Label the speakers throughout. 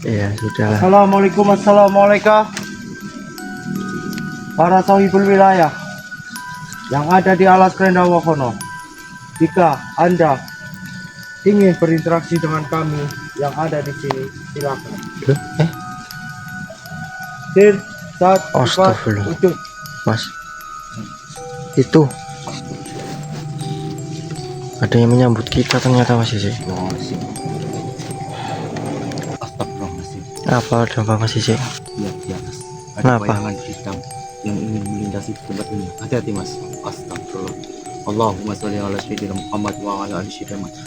Speaker 1: Iya, sudah.
Speaker 2: Assalamualaikum para sahibul wilayah yang ada di alas Krenda Wahono. Jika Anda ingin berinteraksi dengan kami yang ada di sini, silakan.
Speaker 1: Eh,
Speaker 2: Sir, saat
Speaker 1: astagfirullah.
Speaker 2: ujung.
Speaker 1: Mas, itu ada yang menyambut kita ternyata Mas Isi.
Speaker 2: Astagfirullahaladzim.
Speaker 1: Apa ada Pak Mas Isi?
Speaker 2: Lihat di atas. Ada
Speaker 1: Kenapa?
Speaker 2: bayangan hitam yang ingin melintasi tempat ini. Hati-hati Mas. Astagfirullah. Allahumma sholli ala sayyidina Muhammad wa ala ali sayyidina Muhammad.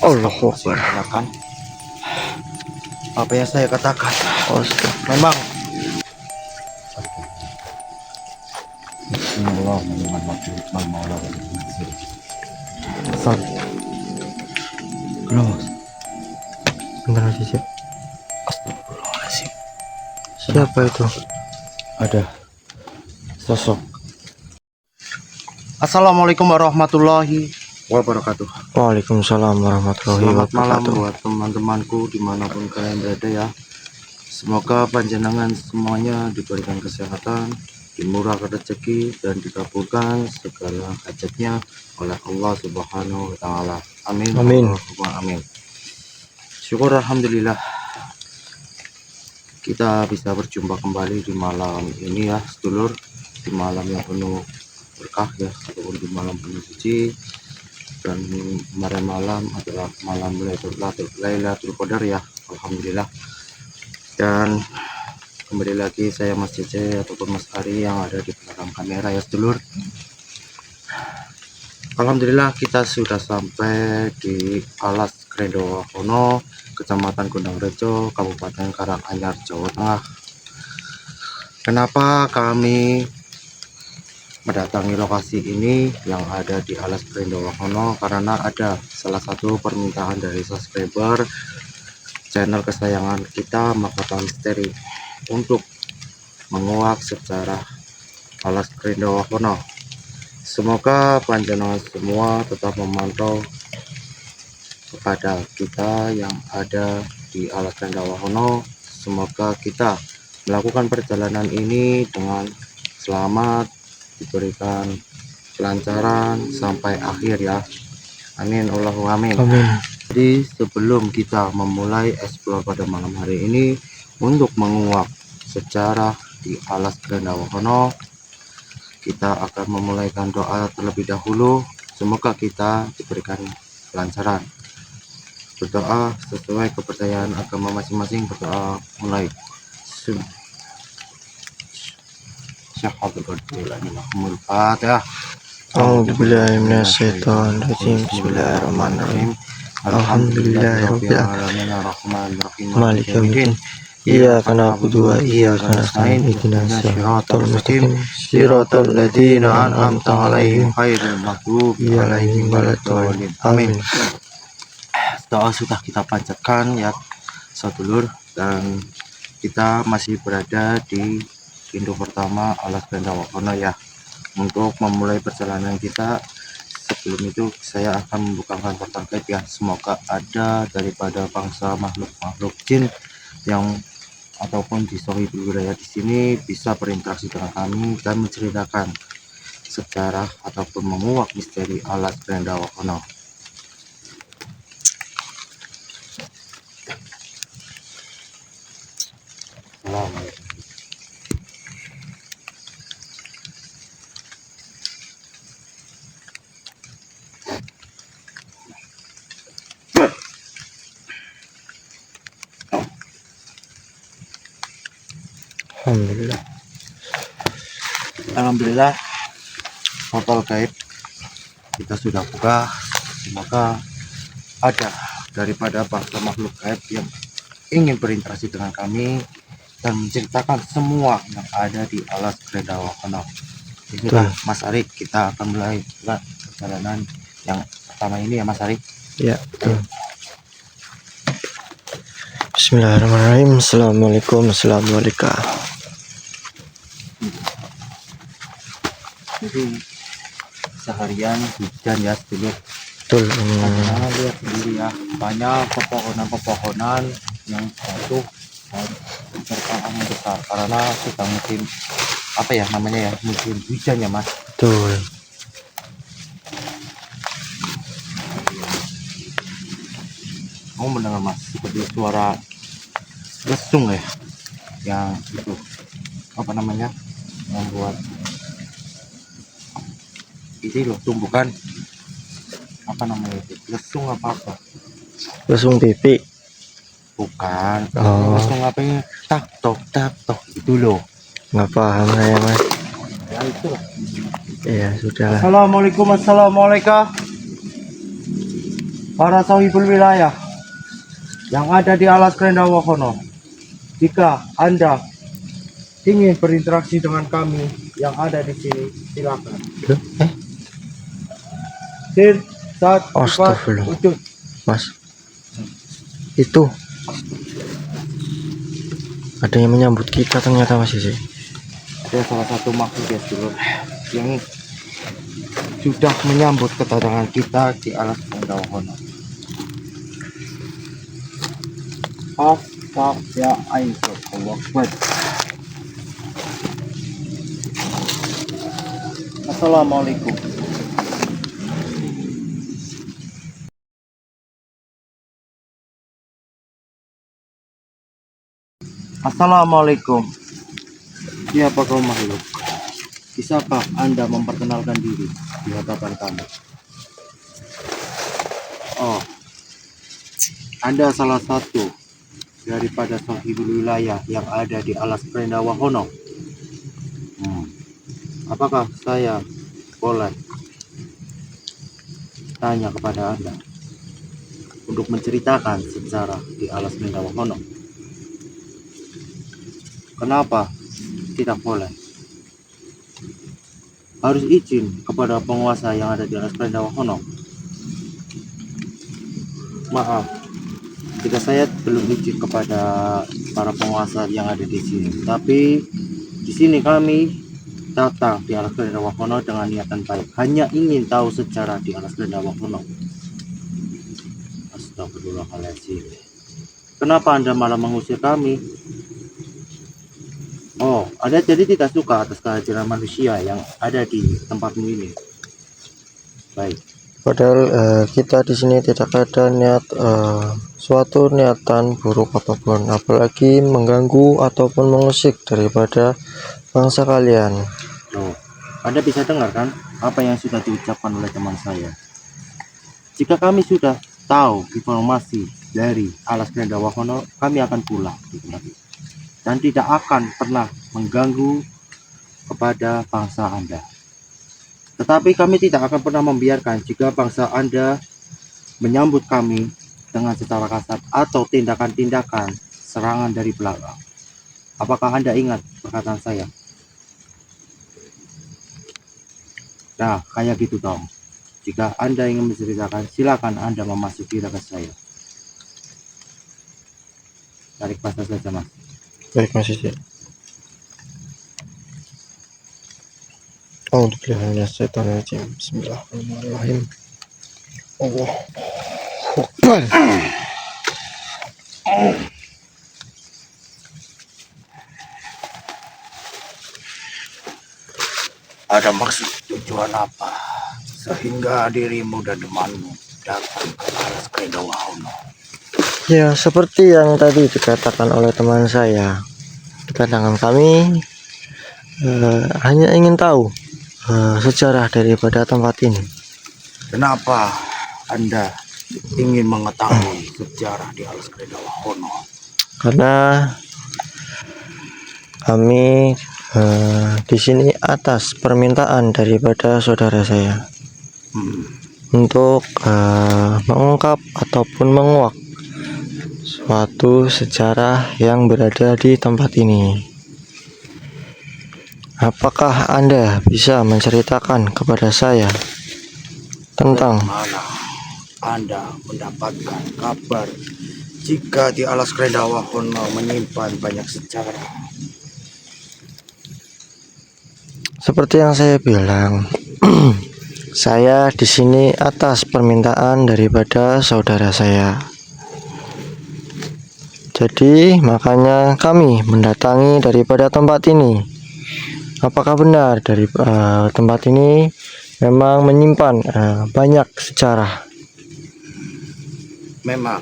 Speaker 1: Allahu Akbar.
Speaker 2: Katakan apa yang saya katakan.
Speaker 1: Astagfirullah.
Speaker 2: Memang
Speaker 1: Bentar Mas Isi.
Speaker 2: Astagfirullahaladzim.
Speaker 1: Siapa itu?
Speaker 2: Ada sosok. Assalamualaikum warahmatullahi wabarakatuh.
Speaker 1: Waalaikumsalam warahmatullahi
Speaker 2: Selamat malam
Speaker 1: wabarakatuh.
Speaker 2: buat teman-temanku dimanapun kalian berada ya. Semoga panjenengan semuanya diberikan kesehatan, dimurahkan rezeki, dan dikabulkan segala hajatnya oleh Allah Subhanahu wa Ta'ala. Amin.
Speaker 1: Amin.
Speaker 2: Allahumma amin. Syukur alhamdulillah kita bisa berjumpa kembali di malam ini ya sedulur, di malam yang penuh berkah ya, ataupun di malam penuh suci. Dan kemarin malam adalah malam Lailatul Qadar ya, alhamdulillah. Dan kembali lagi saya Mas Cece ataupun Mas Ari yang ada di belakang kamera ya sedulur. Alhamdulillah kita sudah sampai di alas Krenda Wahono, Kecamatan Gondang Rejo, Kabupaten Karanganyar, Jawa Tengah. Kenapa kami mendatangi lokasi ini yang ada di alas Krenda Wahono? Karena ada salah satu permintaan dari subscriber channel kesayangan kita Makota Misteri untuk menguak secara alas Krenda Wahono. Semoga panjenengan semua tetap memantau kepada kita yang ada di alas Krenda Wahono. Semoga kita melakukan perjalanan ini dengan selamat, diberikan kelancaran sampai akhir ya. Amin Allahumma amin.
Speaker 1: Amin.
Speaker 2: Jadi sebelum kita memulai explore pada malam hari ini untuk menguak sejarah di alas Krenda Wahono, kita akan memulaikan doa terlebih dahulu. Semoga kita diberikan kelancaran. Berdoa sesuai kepercayaan agama masing-masing. Berdoa mulai. Bismillahirrahmanirrahim.
Speaker 1: A'udzubillahi minasyaitonirrajim. Bismillahirrahmanirrahim. Alhamdulillahirabbil alamin arrahmanirrahim maliki yaumiddin. Iyyaka na'budu wa iyyaka nasta'in ihdinas siratal mustaqim siratal ladzina an'amta 'alaihim
Speaker 2: ghairil maghdubi 'alaihim waladdallin. Amin. Doa sudah kita panjatkan ya sedulur, dan kita masih berada di pintu pertama alas Krenda Wahono ya. Untuk memulai perjalanan kita, sebelum itu saya akan membukakan portal gaib ya. Semoga ada daripada bangsa makhluk jin yang ataupun di sahibul wilayah di sini bisa berinteraksi dengan kami dan menceritakan sejarah ataupun menguak misteri alas Krenda Wahono.
Speaker 1: Alhamdulillah.
Speaker 2: Alhamdulillah portal gaib kita sudah buka. Semoga ada daripada bangsa makhluk gaib yang ingin berinteraksi dengan kami dan menceritakan semua yang ada di alas Krenda Wahono. Inilah Mas Ari, kita akan mulai perjalanan yang pertama ini ya Mas Ari.
Speaker 1: Ya, betul. Bismillahirrahmanirrahim. Assalamualaikum. Assalamualaikum.
Speaker 2: Jadi seharian hujan ya sedulur.
Speaker 1: Betul.
Speaker 2: Karena lihat sendiri ya, banyak pepohonan-pepohonan yang jatuh serta angin besar karena sedang musim apa ya namanya ya, musim hujan ya Mas.
Speaker 1: Betul.
Speaker 2: Kamu mendengar Mas seperti suara lesung ya, yang itu apa namanya, membuat ini loh tumbukan apa namanya itu, lesung apa apa,
Speaker 1: Langsung pipi.
Speaker 2: bukan
Speaker 1: Oh.
Speaker 2: lesung apa ya, tak tok gitu loh.
Speaker 1: Nggak paham saya Mas.
Speaker 2: Ya itu lah.
Speaker 1: Iya sudahlah.
Speaker 2: Assalamualaikum para sahibul wilayah yang ada di alas Krendawahono. Jika Anda ingin berinteraksi dengan kami yang ada di sini, silakan. Sin, sat,
Speaker 1: Astagfirullah.
Speaker 2: wujud.
Speaker 1: Mas, itu ada yang menyambut kita ternyata Mas sih.
Speaker 2: Ada salah satu makhluk ya dulu yang sudah menyambut kedatangan kita di alas Krendawahono. Ya Aisyah, Allah Akbar. Assalamualaikum. Assalamualaikum. Siapa kau makhluk? Bisakah Anda memperkenalkan diri di hadapan kami? Oh, Anda salah satu daripada sahibul wilayah yang ada di alas Krendawahono. Apakah saya boleh tanya kepada Anda untuk menceritakan sejarah di alas Krendawahono? Kenapa tidak boleh? Harus izin kepada penguasa yang ada di alas Krendawahono. Maaf, jika saya belum izin kepada para penguasa yang ada di sini, tapi di sini kami datang di alas Krendawahono dengan niatan baik, hanya ingin tahu sejarah di alas Krendawahono. Astagfirullahaladzim. Kenapa Anda malah mengusir kami? Oh, Anda jadi tidak suka atas kehadiran manusia yang ada di tempatmu ini? Baik.
Speaker 1: Padahal kita di sini tidak ada niat suatu niatan buruk apapun, apalagi mengganggu ataupun mengusik daripada bangsa kalian.
Speaker 2: Oh, Anda bisa dengar kan apa yang sudah diucapkan oleh teman saya? Jika kami sudah tahu informasi dari alas Krendawahono, kami akan pulang dan tidak akan pernah mengganggu kepada bangsa Anda. Tetapi kami tidak akan pernah membiarkan jika bangsa Anda menyambut kami dengan secara kasar atau tindakan-tindakan serangan dari belakang. Apakah Anda ingat perkataan saya? Nah, kayak gitu dong. Jika Anda ingin menceritakan, silakan Anda memasuki raga saya. Tarik nafas saja, Mas.
Speaker 1: Baik Mas Isi. A'udzubillahiminasyaitonirrajim. Bismillahirrahmanirrahim. Allah Akbar.
Speaker 2: Ada maksud tujuan apa sehingga dirimu dan temanmu datang ke alas Krendawahono?
Speaker 1: Ya, seperti yang tadi dikatakan oleh teman saya, kedatangan kami hanya ingin tahu sejarah daripada tempat ini.
Speaker 2: Kenapa Anda ingin mengetahui sejarah di alas Krendawahono?
Speaker 1: Karena kami di sini atas permintaan daripada saudara saya untuk mengungkap ataupun menguak suatu sejarah yang berada di tempat ini. Apakah Anda bisa menceritakan kepada saya tentang
Speaker 2: mana Anda mendapatkan kabar jika di alas Krendawahono menyimpan banyak sejarah?
Speaker 1: seperti yang saya bilang, saya di sini atas permintaan daripada saudara saya. Jadi makanya kami mendatangi daripada tempat ini. Apakah benar dari tempat ini memang menyimpan banyak sejarah?
Speaker 2: Memang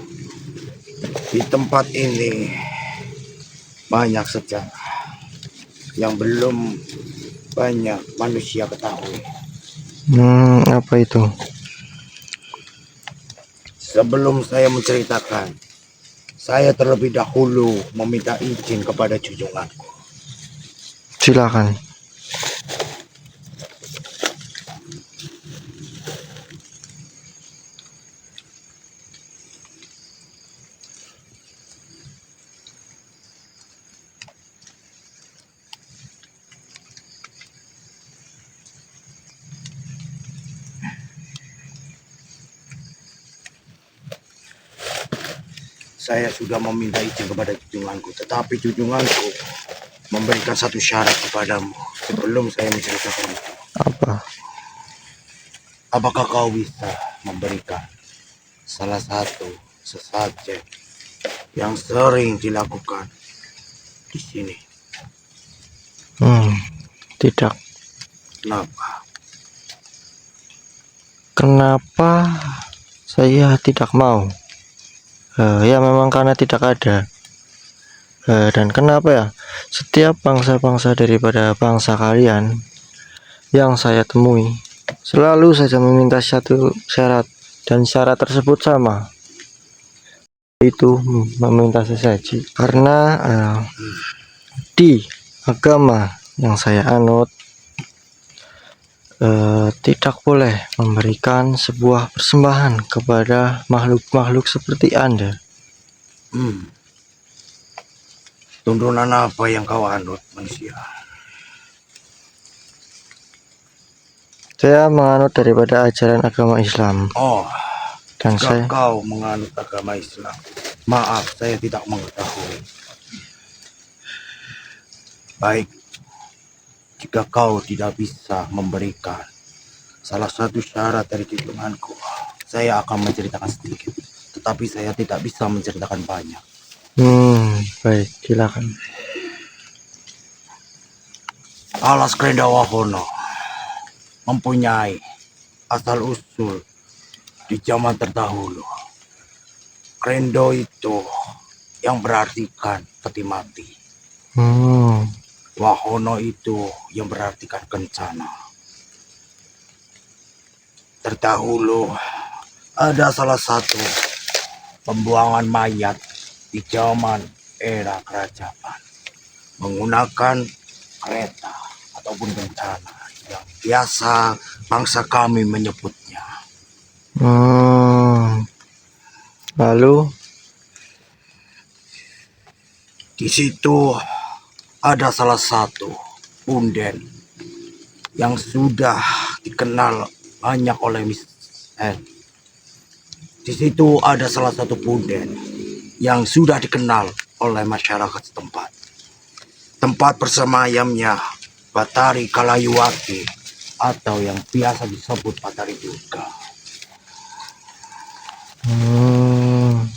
Speaker 2: di tempat ini banyak sejarah yang belum banyak manusia ketahui.
Speaker 1: Apa itu?
Speaker 2: Sebelum saya menceritakan, saya terlebih dahulu meminta izin kepada junjunganku.
Speaker 1: Silakan.
Speaker 2: Saya sudah meminta izin kepada junjunganku, tetapi junjunganku memberikan satu syarat kepadamu sebelum saya menceritakan itu.
Speaker 1: Apa?
Speaker 2: Apakah kau bisa memberikan salah satu sesajen yang sering dilakukan di sini?
Speaker 1: Tidak.
Speaker 2: Kenapa?
Speaker 1: Kenapa saya tidak mau? Ya memang karena tidak ada. Dan kenapa ya? Setiap bangsa-bangsa daripada bangsa kalian yang saya temui selalu saja meminta satu syarat, dan syarat tersebut sama, yaitu meminta sesaji. Karena di agama yang saya anut tidak boleh memberikan sebuah persembahan kepada makhluk-makhluk seperti Anda.
Speaker 2: Tuntunan apa yang kau anut, manusia?
Speaker 1: Saya menganut daripada ajaran agama Islam.
Speaker 2: Oh,
Speaker 1: Dan
Speaker 2: jika kau menganut agama Islam, maaf saya tidak mengetahui. Baik, jika kau tidak bisa memberikan salah satu syarat dari junjunganku, saya akan menceritakan sedikit. Tetapi saya tidak bisa menceritakan banyak.
Speaker 1: Baik, silakan.
Speaker 2: Alas Krendawahono mempunyai asal usul di zaman terdahulu. Krendo itu yang berartikan peti mati. Wahono itu yang berartikan kencana. Terdahulu ada salah satu pembuangan mayat di zaman era kerajaan menggunakan kereta ataupun bencana yang biasa bangsa kami menyebutnya.
Speaker 1: Lalu
Speaker 2: Di situ ada salah satu punden yang sudah dikenal banyak oleh Di situ ada salah satu punden yang sudah dikenal oleh masyarakat setempat. Tempat bersemayamnya Batari Kalayuwati atau yang biasa disebut Batari Durga.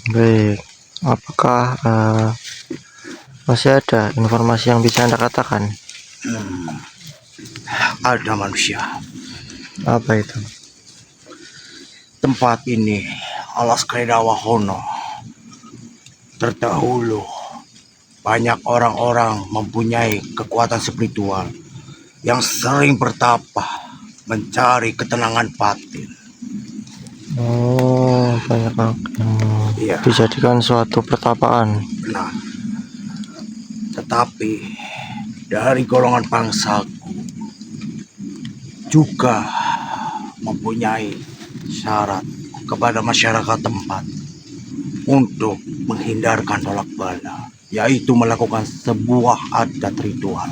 Speaker 1: Baik. Apakah masih ada informasi yang bisa Anda katakan?
Speaker 2: Ada, manusia.
Speaker 1: Apa itu?
Speaker 2: Tempat ini, Alas Krendawahono, terdahulu banyak orang-orang mempunyai kekuatan spiritual yang sering bertapa mencari ketenangan batin.
Speaker 1: Banyak yang
Speaker 2: Iya.
Speaker 1: dijadikan suatu pertapaan.
Speaker 2: Benar. Tetapi dari golongan bangsaku juga mempunyai syarat kepada masyarakat tempat untuk menghindarkan tolak bala, yaitu melakukan sebuah adat ritual.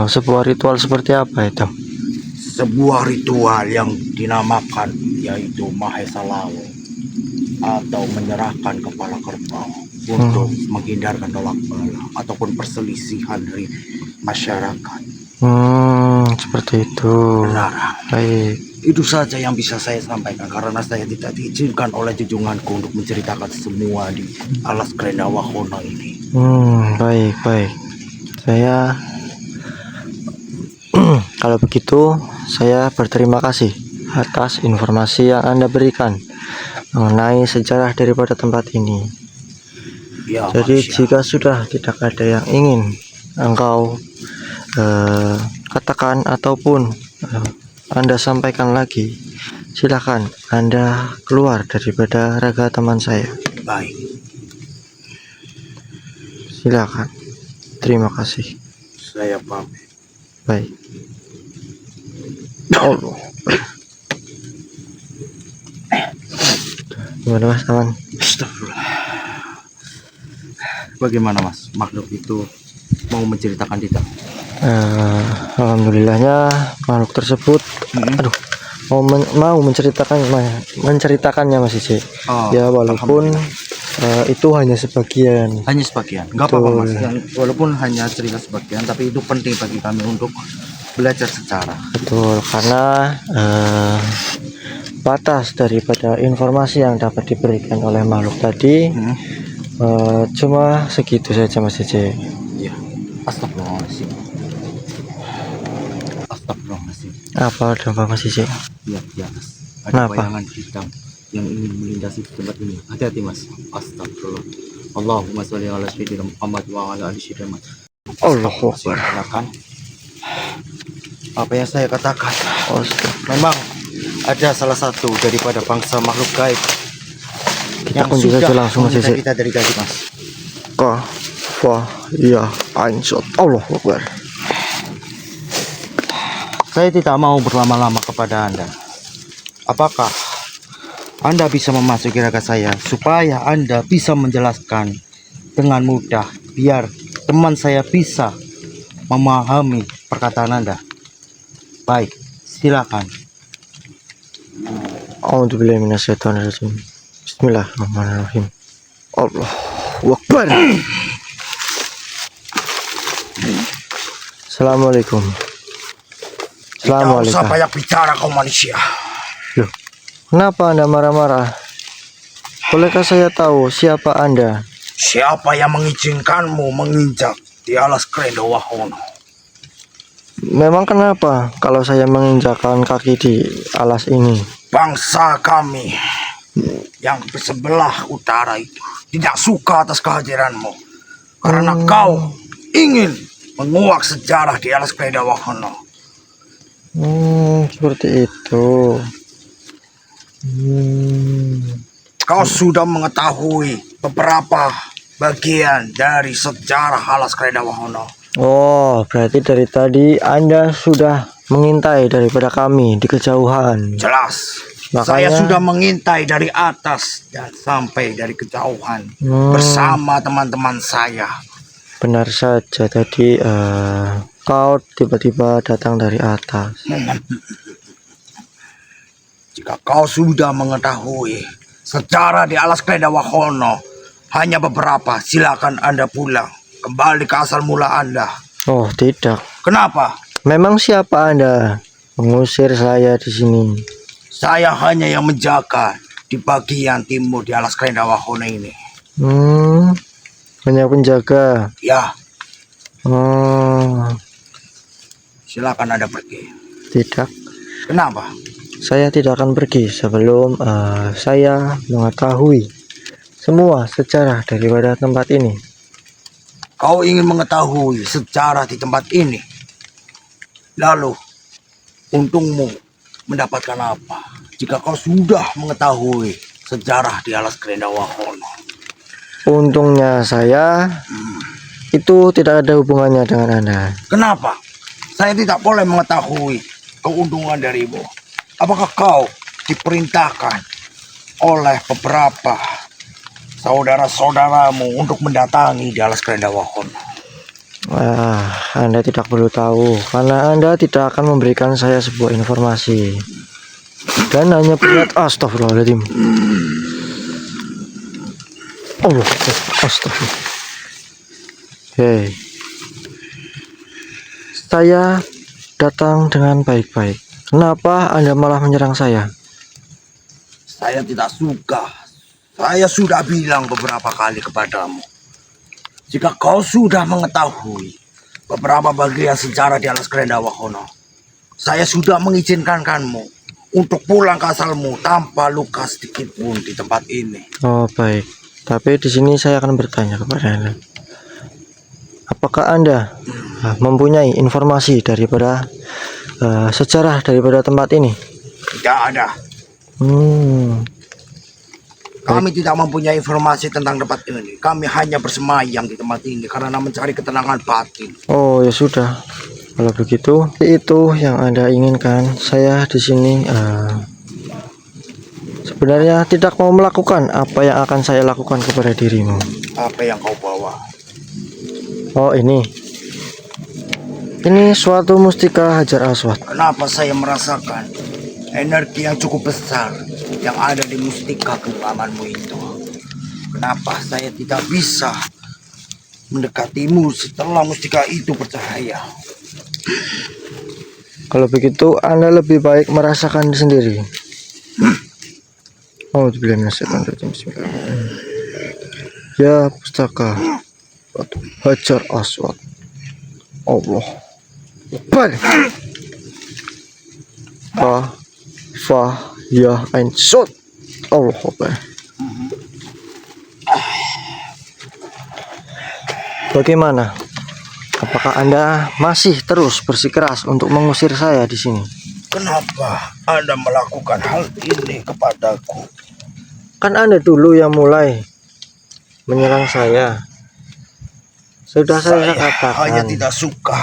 Speaker 1: Sebuah ritual seperti apa itu?
Speaker 2: Sebuah ritual yang dinamakan yaitu Mahesa Lawo atau menyerahkan kepala kerbau untuk menghindarkan tolak bala ataupun perselisihan dari masyarakat.
Speaker 1: seperti itu.
Speaker 2: Benar.
Speaker 1: Baik.
Speaker 2: Itu saja yang bisa saya sampaikan karena saya tidak diizinkan oleh junjunganku untuk menceritakan semua di alas Grendawahono ini.
Speaker 1: Baik, baik. Saya kalau begitu saya berterima kasih atas informasi yang Anda berikan mengenai sejarah daripada tempat ini.
Speaker 2: Ya,
Speaker 1: Jadi
Speaker 2: manusia.
Speaker 1: jika sudah tidak ada yang ingin engkau katakan ataupun Anda sampaikan lagi, silakan Anda keluar daripada raga teman saya.
Speaker 2: Baik.
Speaker 1: Silakan. Terima kasih.
Speaker 2: Saya pamit.
Speaker 1: Baik. Allah. Gimana Mas, aman?
Speaker 2: Astagfirullah. Bagaimana Mas, makhluk itu mau menceritakan tidak?
Speaker 1: Alhamdulillahnya makhluk tersebut aduh mau menceritakannya Mas Ici.
Speaker 2: Oh,
Speaker 1: Ya walaupun itu hanya sebagian.
Speaker 2: hanya sebagian, nggak apa-apa Mas. Walaupun hanya cerita sebagian, tapi itu penting bagi kami untuk belajar sejarah.
Speaker 1: Betul, karena batas daripada informasi yang dapat diberikan oleh makhluk tadi cuma segitu saja Mas Ici.
Speaker 2: Ya, astagfirullahaladzim. Astagfirullahaladzim.
Speaker 1: Apa dampak Mas Ici?
Speaker 2: Lihat di atas, ada
Speaker 1: Kenapa?
Speaker 2: bayangan hitam yang ingin melintasi tempat ini. Hati-hati Mas. Astagfirullah. Allahumma sholli ala sayyidina Muhammad wa ala ali sayyidina Muhammad.
Speaker 1: Allahu Akbar.
Speaker 2: Silakan. Apa yang saya katakan,
Speaker 1: Astaga.
Speaker 2: memang ada salah satu daripada bangsa makhluk gaib
Speaker 1: Kita kunci saja langsung Mas
Speaker 2: meminta
Speaker 1: Ici.
Speaker 2: kita dari tadi Mas.
Speaker 1: Iya, Ainsot. Allahu Akbar.
Speaker 2: Saya tidak mau berlama-lama kepada Anda. Apakah Anda bisa memasuki raga saya supaya Anda bisa menjelaskan dengan mudah biar teman saya bisa memahami perkataan Anda? Baik, silakan.
Speaker 1: A'udzubillahi minasyaitonirrajim. Bismillahirrahmanirrahim. Allahu Akbar. Assalamualaikum.
Speaker 2: Tidak usah
Speaker 1: Assalamualaikum.
Speaker 2: banyak bicara kau manusia.
Speaker 1: Loh, kenapa Anda marah-marah? Bolehkah saya tahu siapa Anda?
Speaker 2: Siapa yang mengizinkanmu menginjak di alas Grendawahono?
Speaker 1: Memang kenapa kalau saya menginjakkan kaki di alas ini?
Speaker 2: Bangsa kami yang di sebelah utara itu tidak suka atas kehadiranmu karena kau ingin menguak sejarah di alas Grendawahono.
Speaker 1: Seperti itu.
Speaker 2: Kau sudah mengetahui beberapa bagian dari sejarah alas Grendawahono.
Speaker 1: Oh, berarti dari tadi Anda sudah mengintai daripada kami di kejauhan.
Speaker 2: Jelas.
Speaker 1: Makanya-
Speaker 2: Saya sudah mengintai dari atas dan sampai dari kejauhan bersama teman-teman saya.
Speaker 1: Benar saja tadi kau tiba-tiba datang dari atas.
Speaker 2: Jika kau sudah mengetahui sejarah di alas Grendawahono hanya beberapa, silakan Anda pulang kembali ke asal mula Anda.
Speaker 1: Oh, tidak.
Speaker 2: Kenapa?
Speaker 1: Memang siapa Anda mengusir saya di sini?
Speaker 2: Saya hanya yang menjaga di bagian timur di alas Grendawahono ini.
Speaker 1: Banyak penjaga.
Speaker 2: Ya,
Speaker 1: Oh,
Speaker 2: silakan Anda pergi.
Speaker 1: tidak.
Speaker 2: Kenapa?
Speaker 1: Saya tidak akan pergi sebelum saya mengetahui semua sejarah daripada tempat ini.
Speaker 2: Kau ingin mengetahui sejarah di tempat ini? Lalu, untungmu mendapatkan apa jika kau sudah mengetahui sejarah di alas Grendawahono?
Speaker 1: Untungnya saya itu tidak ada hubungannya dengan Anda.
Speaker 2: Kenapa? Saya tidak boleh mengetahui keuntungan darimu. Apakah kau diperintahkan oleh beberapa saudara-saudaramu untuk mendatangi di alas Grendawahono?
Speaker 1: Anda tidak perlu tahu karena Anda tidak akan memberikan saya sebuah informasi dan hanya berat. Astagfirullahaladzim. Allah, astagfirullah. Hei, saya datang dengan baik-baik. Kenapa Anda malah menyerang saya?
Speaker 3: Saya tidak suka. Saya sudah bilang beberapa kali kepadamu. Jika kau sudah mengetahui beberapa bagian sejarah di alas Krendawahono, saya sudah mengizinkanmu untuk pulang ke asalmu tanpa luka sedikit pun di tempat ini.
Speaker 1: Oh baik, tapi di sini saya akan bertanya kepada Anda. Apakah Anda mempunyai informasi daripada sejarah daripada tempat ini?
Speaker 3: Tidak ada. Kami tidak mempunyai informasi tentang tempat ini. Kami hanya bersemayam di tempat ini karena mencari ketenangan batin.
Speaker 1: Oh ya sudah, kalau begitu itu yang Anda inginkan. Saya di sini sebenarnya tidak mau melakukan apa yang akan saya lakukan kepada dirimu.
Speaker 3: Apa yang kau bawa?
Speaker 1: Oh ini suatu mustika Hajar Aswad.
Speaker 3: Kenapa saya merasakan energi yang cukup besar yang ada di mustika kegelamanmu itu? Kenapa saya tidak bisa mendekatimu setelah mustika itu bercahaya?
Speaker 1: Kalau begitu Anda lebih baik merasakan sendiri. Oh, ya pustaka Hajar Aswad. Allah Akbar. Ya Ain Sud. Allah Akbar. Bagaimana? Apakah Anda masih terus bersikeras untuk mengusir saya di sini?
Speaker 3: Kenapa Anda melakukan hal ini kepadaku?
Speaker 1: Kan Anda dulu yang mulai menyerang saya. Sudah saya katakan.
Speaker 3: Hanya tidak suka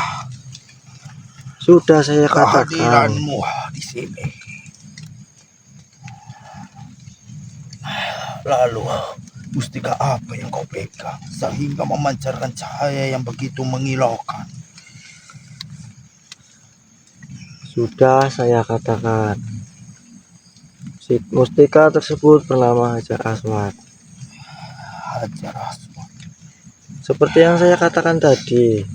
Speaker 1: Sudah saya katakan.
Speaker 3: kehadiranmu di sini. Lalu, mustika apa yang kau pegang sehingga memancarkan cahaya yang begitu mengilaukan?
Speaker 1: Sudah saya katakan. Si mustika tersebut bernama Hajar Aswad.
Speaker 3: Hajar Aswad.
Speaker 1: Seperti yang saya katakan tadi,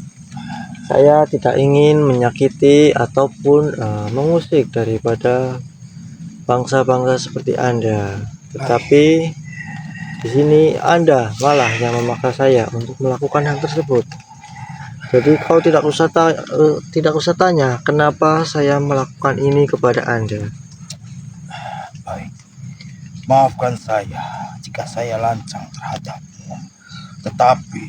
Speaker 1: saya tidak ingin menyakiti ataupun mengusik daripada bangsa-bangsa seperti Anda. Tetapi di sini Anda malah yang memaksa saya untuk melakukan hal tersebut. Jadi kau tidak usah tanya kenapa saya melakukan ini kepada Anda.
Speaker 3: Baik, maafkan saya jika saya lancang terhadapmu. Tetapi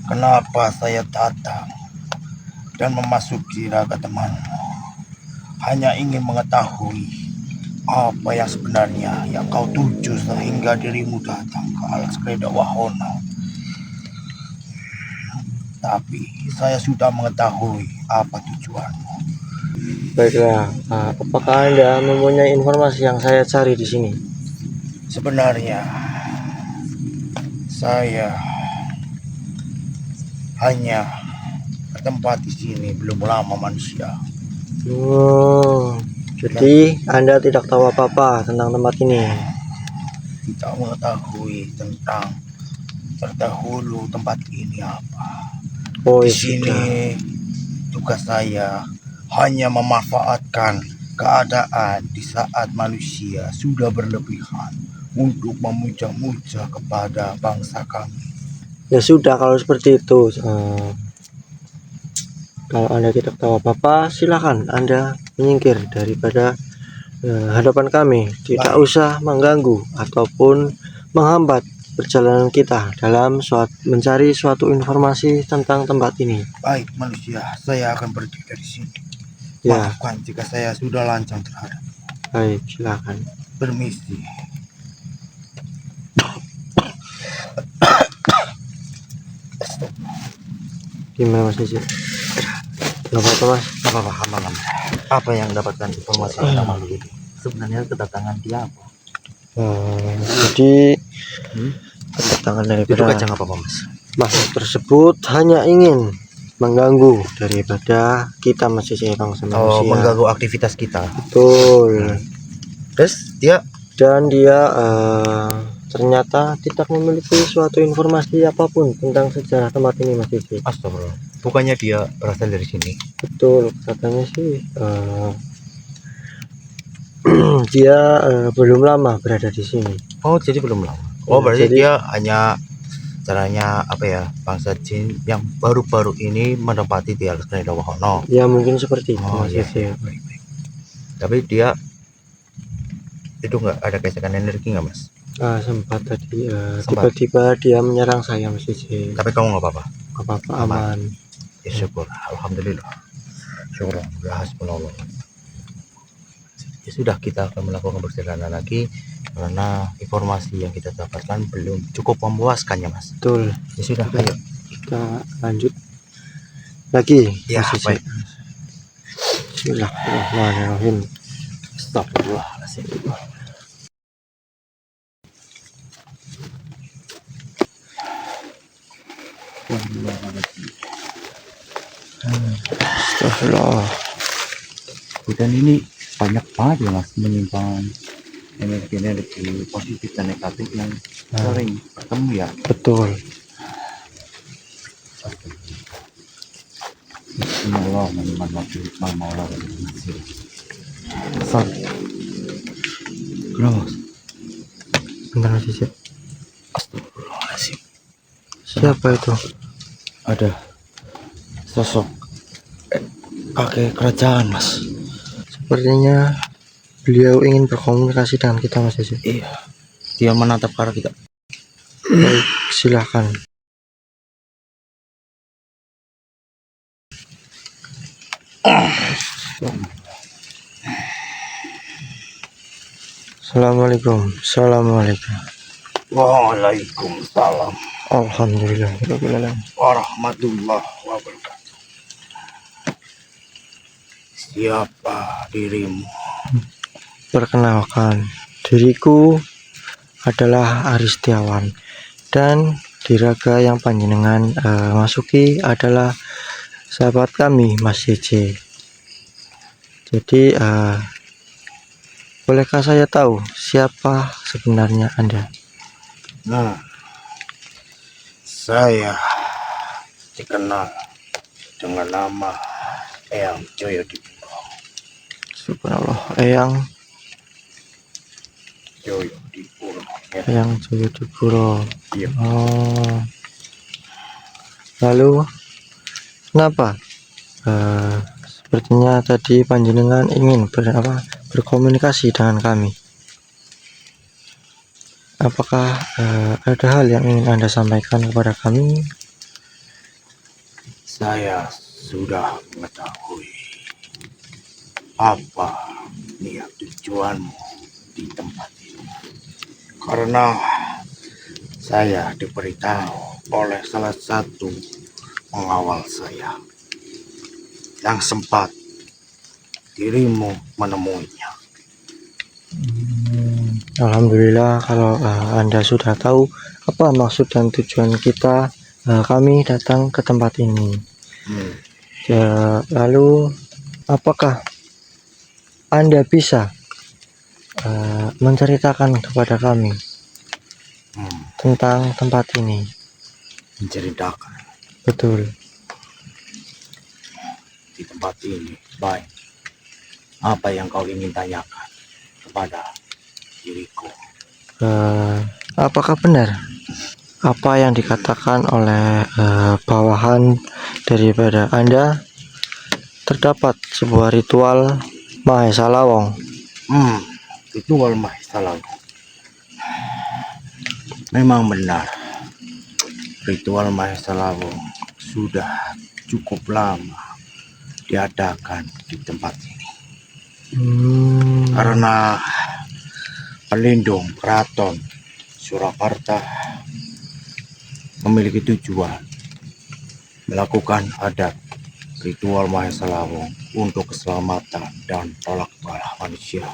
Speaker 3: kenapa saya datang dan memasuki raga temanmu? Hanya ingin mengetahui apa yang sebenarnya yang kau tuju sehingga dirimu datang ke alas Krendawahono. Tapi saya sudah mengetahui apa tujuanmu.
Speaker 1: Baiklah, apakah Anda mempunyai informasi yang saya cari di sini?
Speaker 3: Sebenarnya saya hanya bertempat di sini belum lama manusia.
Speaker 1: Oh, jadi Anda tidak tahu apa-apa tentang tempat ini.
Speaker 3: Tidak mengetahui tentang terdahulu tempat ini apa.
Speaker 1: Oh,
Speaker 3: Di
Speaker 1: ya
Speaker 3: sini
Speaker 1: sudah.
Speaker 3: tugas saya hanya memanfaatkan keadaan di saat manusia sudah berlebihan untuk memuja-muja kepada bangsa kami.
Speaker 1: Ya sudah, kalau seperti itu, kalau Anda tidak tahu apa-apa, silakan Anda menyingkir daripada hadapan kami. Tidak
Speaker 3: Baik.
Speaker 1: usah mengganggu ataupun menghambat perjalanan kita dalam mencari suatu informasi tentang tempat ini.
Speaker 3: Baik manusia, saya akan pergi dari sini.
Speaker 1: Ya,
Speaker 3: Maafkan jika saya sudah lancang terhadap.
Speaker 1: baik, silakan.
Speaker 3: Permisi.
Speaker 1: Gimana Mas Nisi? Gak apa-apa Mas.
Speaker 2: Apa malam? Apa yang dapatkan informasi tentang makhluk itu? Sebenarnya kedatangan dia apa?
Speaker 1: Jadi kedatangan
Speaker 2: Itu
Speaker 1: daripada
Speaker 2: kacang apa Mas?
Speaker 1: makhluk tersebut hanya ingin mengganggu daripada kita masih bangsa manusia.
Speaker 2: Mengganggu aktivitas kita.
Speaker 1: Betul.
Speaker 2: Terus dia
Speaker 1: Dan dia ternyata tidak memiliki suatu informasi apapun tentang sejarah tempat ini Mas Cici.
Speaker 2: Astagfirullah. Bukannya dia berasal dari sini?
Speaker 1: Betul, katanya sih dia belum lama berada di sini.
Speaker 2: Oh, jadi belum lama.
Speaker 1: Ya,
Speaker 2: Oh, berarti
Speaker 1: jadi-
Speaker 2: dia hanya caranya apa ya, bangsa jin yang baru-baru ini menempati di alas Krendo Wahono.
Speaker 1: Ya mungkin seperti itu
Speaker 2: Oh
Speaker 1: Mas
Speaker 2: iya,
Speaker 1: Cici.
Speaker 2: iya, baik. Tapi dia itu nggak ada gesekan energi nggak, Mas?
Speaker 1: Sempat tadi
Speaker 2: Sempat.
Speaker 1: tiba-tiba dia menyerang saya Mas Cici.
Speaker 2: Tapi kamu nggak apa-apa?
Speaker 1: Apa-apa,
Speaker 2: Aman.
Speaker 1: aman.
Speaker 2: Ya syukur, alhamdulillah. Syukur, ya hasbunallah. Ya sudah, kita akan melakukan perjalanan lagi karena informasi yang kita dapatkan belum cukup memuaskan ya Mas.
Speaker 1: Betul.
Speaker 2: Ya sudah,
Speaker 1: Sudah.
Speaker 2: ayo.
Speaker 1: Kita lanjut lagi
Speaker 2: Ya,
Speaker 1: Mas Cici.
Speaker 2: baik.
Speaker 1: Bismillahirrahmanirrahim.
Speaker 2: Astagfirullahaladzim.
Speaker 1: Astagfirullah.
Speaker 2: Hutan ini banyak banget ya Mas, menyimpan energi-energi positif dan negatif yang sering bertemu ya.
Speaker 1: Betul.
Speaker 2: Bismillah, menyimpan waktu hikmah maulah dan nasir. Sat. Kenapa Mas?
Speaker 1: Bentar Mas Cici.
Speaker 2: Astagfirullahaladzim.
Speaker 1: Siapa itu?
Speaker 2: Ada sosok kakek kerajaan Mas.
Speaker 1: Sepertinya beliau ingin berkomunikasi dengan kita Mas Cici.
Speaker 2: Iya, dia menatap ke arah kita.
Speaker 1: Baik, silakan. Assalamualaikum. Assalamualaikum.
Speaker 3: Waalaikumsalam
Speaker 1: Alhamdulillah.
Speaker 3: warahmatullahi wabarakatuh. Siapa dirimu?
Speaker 1: Perkenalkan, diriku adalah Aris Setiawan dan diraga yang panjenengan masuki adalah sahabat kami Mas Cici. Jadi bolehkah saya tahu siapa sebenarnya Anda?
Speaker 3: Nah, saya dikenal dengan nama Eyang Joyodipuro.
Speaker 1: Subhanallah, Eyang
Speaker 3: Joyodipuro. Ya.
Speaker 1: Eyang Joyodipuro.
Speaker 3: Iya.
Speaker 1: Oh. Lalu kenapa? Sepertinya tadi panjenengan ingin berkomunikasi dengan kami. Apakah ada hal yang ingin Anda sampaikan kepada kami?
Speaker 3: Saya sudah mengetahui apa niat tujuanmu di tempat ini. Karena saya diberitahu oleh salah satu pengawal saya yang sempat dirimu menemuinya.
Speaker 1: Alhamdulillah kalau Anda sudah tahu apa maksud dan tujuan kita kami datang ke tempat ini. Ya, lalu apakah Anda bisa menceritakan kepada kami tentang tempat ini?
Speaker 3: Menceritakan
Speaker 1: Betul.
Speaker 3: di tempat ini. Baik, apa yang kau ingin tanyakan kepada diriku?
Speaker 1: Apakah benar apa yang dikatakan oleh bawahan daripada Anda terdapat sebuah ritual Mahesa Lawong?
Speaker 3: Ritual Mahesa Lawong. Memang benar, ritual Mahesa Lawong sudah cukup lama diadakan di tempat ini. Karena pelindung keraton Surakarta memiliki tujuan melakukan adat ritual Mahesa Lawong untuk keselamatan dan tolak bala manusia.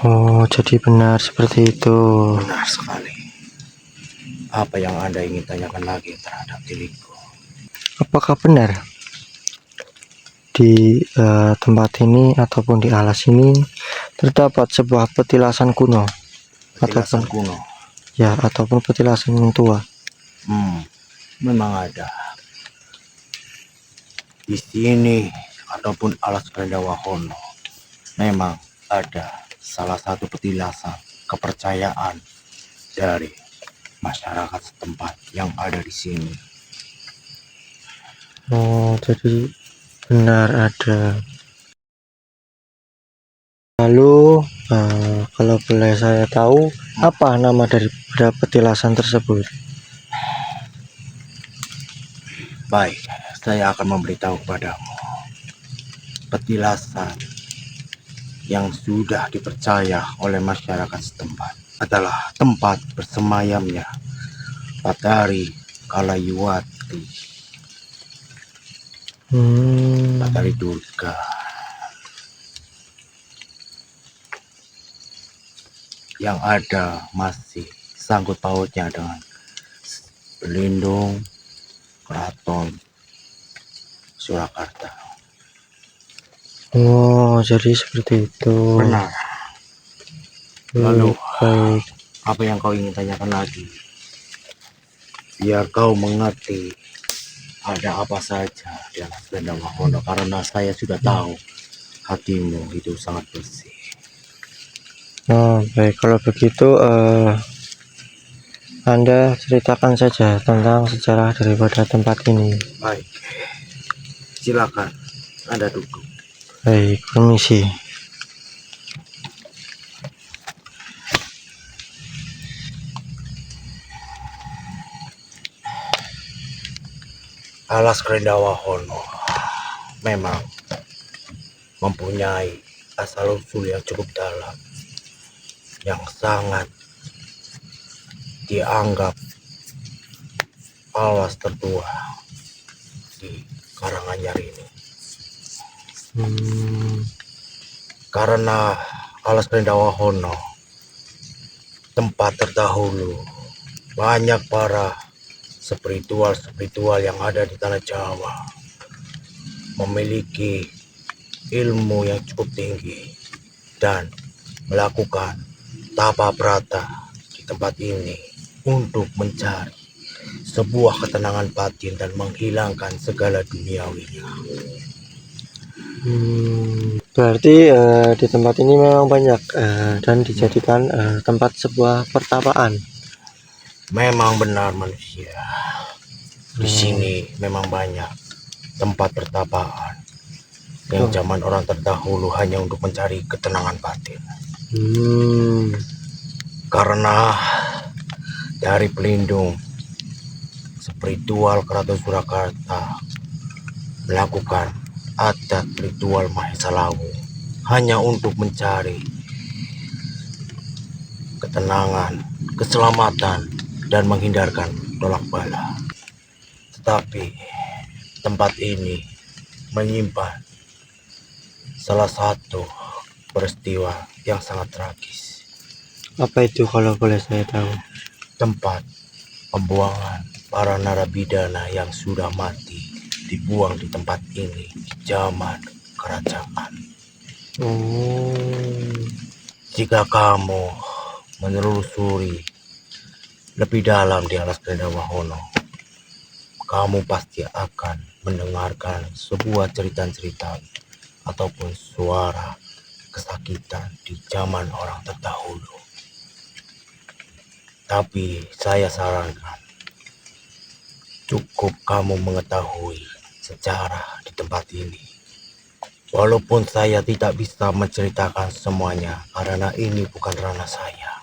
Speaker 1: Oh, jadi benar seperti itu.
Speaker 3: Benar sekali. Apa yang Anda ingin tanyakan lagi terhadap diriku?
Speaker 1: Apakah benar di tempat ini ataupun di alas ini terdapat sebuah petilasan kuno?
Speaker 3: Petilasan kuno.
Speaker 1: ya ataupun petilasan yang tua?
Speaker 3: Memang ada. Di sini ataupun alas Prendawahono memang ada salah satu petilasan kepercayaan dari masyarakat setempat yang ada di sini.
Speaker 1: Oh, jadi benar ada. Lalu kalau boleh saya tahu, apa nama daripada petilasan tersebut?
Speaker 3: Baik, saya akan memberitahu kepadamu. Petilasan yang sudah dipercaya oleh masyarakat setempat adalah tempat bersemayamnya Batari Kalayuwati, Batari Durga, yang ada masih sangkut pautnya dengan Pelindung Keraton Surakarta.
Speaker 1: Oh, jadi seperti itu.
Speaker 3: Benar. Lalu
Speaker 1: Baik.
Speaker 3: apa yang kau ingin tanyakan lagi? Biar kau mengerti ada apa saja di atas Prendawahono, karena saya sudah tahu hatimu itu sangat bersih.
Speaker 1: Oh, baik, kalau begitu Anda ceritakan saja tentang sejarah daripada tempat ini.
Speaker 3: Baik, silakan Anda duduk.
Speaker 1: Baik, permisi.
Speaker 3: Alas Prendawahono memang mempunyai asal usul yang cukup dalam, yang sangat dianggap alas tertua di Karanganyar ini. Karena alas Prendawahono tempat terdahulu banyak para spiritual yang ada di tanah Jawa memiliki ilmu yang cukup tinggi dan melakukan tapa prata di tempat ini untuk mencari sebuah ketenangan batin dan menghilangkan segala duniawinya.
Speaker 1: Berarti di tempat ini memang banyak dan dijadikan tempat sebuah pertapaan.
Speaker 3: Memang benar manusia. Di sini memang banyak tempat pertapaan yang zaman orang terdahulu hanya untuk mencari ketenangan batin. Karena dari pelindung spiritual Keraton Surakarta melakukan adat ritual Mahesa Lawu hanya untuk mencari ketenangan, keselamatan, dan menghindarkan tolak bala. Tetapi tempat ini menyimpan salah satu peristiwa yang sangat tragis.
Speaker 1: Apa itu kalau boleh saya tahu?
Speaker 3: Tempat pembuangan para narapidana yang sudah mati dibuang di tempat ini di zaman kerajaan. Jika kamu menelusuri lebih dalam di alas Prendawahono, kamu pasti akan mendengarkan sebuah cerita ataupun suara kesakitan di zaman orang terdahulu. Tapi saya sarankan, cukup kamu mengetahui sejarah di tempat ini. Walaupun saya tidak bisa menceritakan semuanya karena ini bukan ranah saya.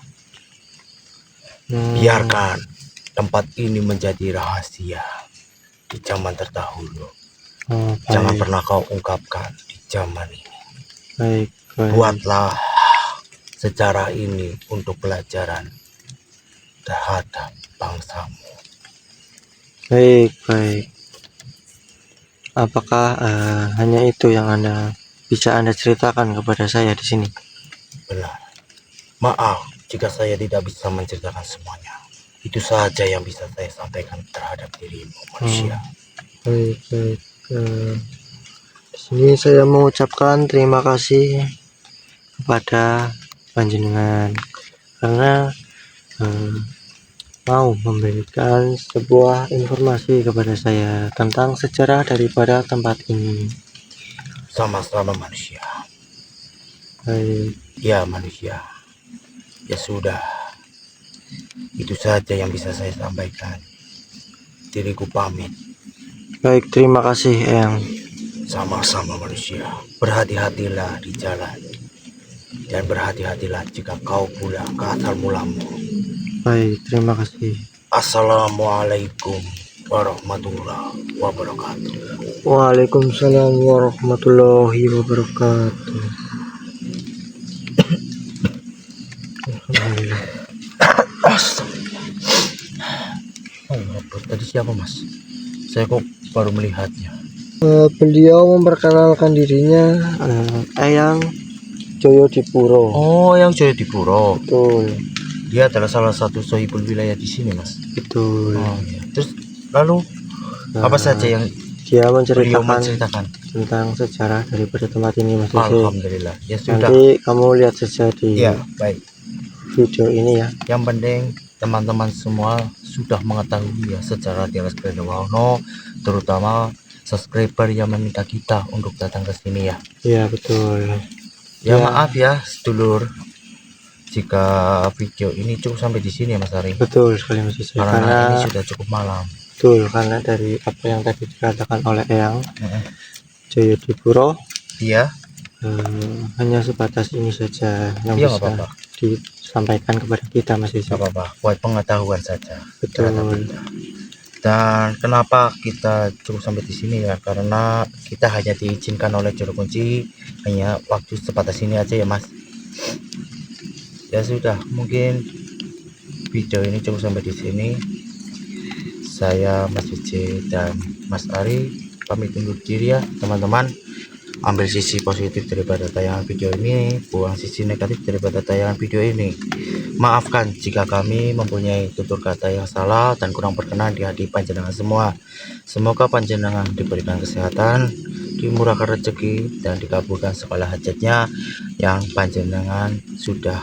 Speaker 3: Biarkan tempat ini menjadi rahasia di zaman terdahulu. Jangan pernah kau ungkapkan di zaman ini.
Speaker 1: Baik.
Speaker 3: Buatlah sejarah ini untuk pelajaran terhadap bangsamu.
Speaker 1: Baik. Apakah hanya itu yang bisa Anda ceritakan kepada saya di sini?
Speaker 3: Benar. Maaf jika saya tidak bisa menceritakan semuanya. Itu saja yang bisa saya sampaikan terhadap dirimu, manusia.
Speaker 1: Baik. Di sini saya mengucapkan terima kasih kepada panjenengan karena mau memberikan sebuah informasi kepada saya tentang sejarah daripada tempat ini.
Speaker 3: Sama-sama manusia.
Speaker 1: Baik,
Speaker 3: Ya manusia. Ya sudah. Itu saja yang bisa saya sampaikan. Diriku pamit.
Speaker 1: baik, terima kasih Eyang.
Speaker 3: Sama-sama manusia. Berhati-hatilah di jalan. Dan berhati-hatilah jika kau pulang ke asal mulamu.
Speaker 1: Baik, terima kasih.
Speaker 3: Assalamualaikum warahmatullahi wabarakatuh.
Speaker 1: Waalaikumsalam warahmatullahi wabarakatuh. Alhamdulillah.
Speaker 3: Oh, tadi siapa mas? Saya kok baru melihatnya.
Speaker 1: Beliau memperkenalkan dirinya Eyang Joyodipuro.
Speaker 3: Oh, yang Joyodipuro.
Speaker 1: Betul,
Speaker 3: Dia adalah salah satu sohibul wilayah di sini mas.
Speaker 1: betul.
Speaker 3: Oh iya. Terus lalu apa saja yang
Speaker 1: Dia
Speaker 3: beliau
Speaker 1: menceritakan
Speaker 3: menceritakan?
Speaker 1: tentang sejarah daripada tempat ini, Mas Yose.
Speaker 3: Alhamdulillah. Ya sudah.
Speaker 1: Nanti kamu lihat saja di
Speaker 3: Ya baik.
Speaker 1: video ini ya.
Speaker 3: Yang penting teman-teman semua sudah mengetahui ya sejarah di Alas Prendowono, terutama subscriber yang meminta kita untuk datang ke sini ya.
Speaker 1: Iya betul.
Speaker 3: Ya,
Speaker 1: Ya.
Speaker 3: maaf ya sedulur jika video ini cukup sampai di sini ya Mas Ari.
Speaker 1: Betul sekali Mas Yose.
Speaker 3: Karena
Speaker 1: Karena
Speaker 3: ini sudah cukup malam.
Speaker 1: betul, karena dari apa yang tadi dikatakan oleh Eyang
Speaker 3: Heeh.
Speaker 1: Joyodipuro
Speaker 3: Iya,
Speaker 1: hanya sebatas ini saja yang
Speaker 3: iya nggak
Speaker 1: bisa
Speaker 3: apa-apa,
Speaker 1: disampaikan kepada kita Mas Yose.
Speaker 3: nggak apa-apa. Buat pengetahuan saja.
Speaker 1: Betul.
Speaker 3: terhadap kita. Dan kenapa kita cukup sampai di sini ya? Karena kita hanya diizinkan oleh juru kunci hanya waktu sebatas ini aja ya Mas. Ya sudah, mungkin video ini cukup sampai di sini. Saya Mas Vici dan Mas Ari pamit undur diri ya teman-teman. Ambil sisi positif daripada tayangan video ini, buang sisi negatif daripada tayangan video ini. Maafkan jika kami mempunyai tutur kata yang salah dan kurang berkenan di hati panjenengan semua. Semoga panjenengan diberikan kesehatan, dimurahkan rezeki, dan dikabulkan segala hajatnya yang panjenengan sudah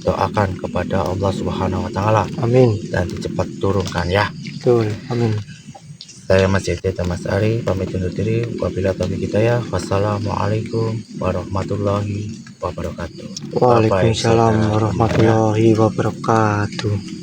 Speaker 3: doakan kepada Allah Subhanahu wa Ta'ala,
Speaker 1: Amin.
Speaker 3: dan dicepat turunkan ya.
Speaker 1: Betul. Amin.
Speaker 3: Saya Mas Yeti dan Mas Ari pamit undur diri. Wabillahi taufiq hidayah. Wassalamualaikum warahmatullahi wabarakatuh.
Speaker 1: Waalaikumsalam warahmatullahi wabarakatuh.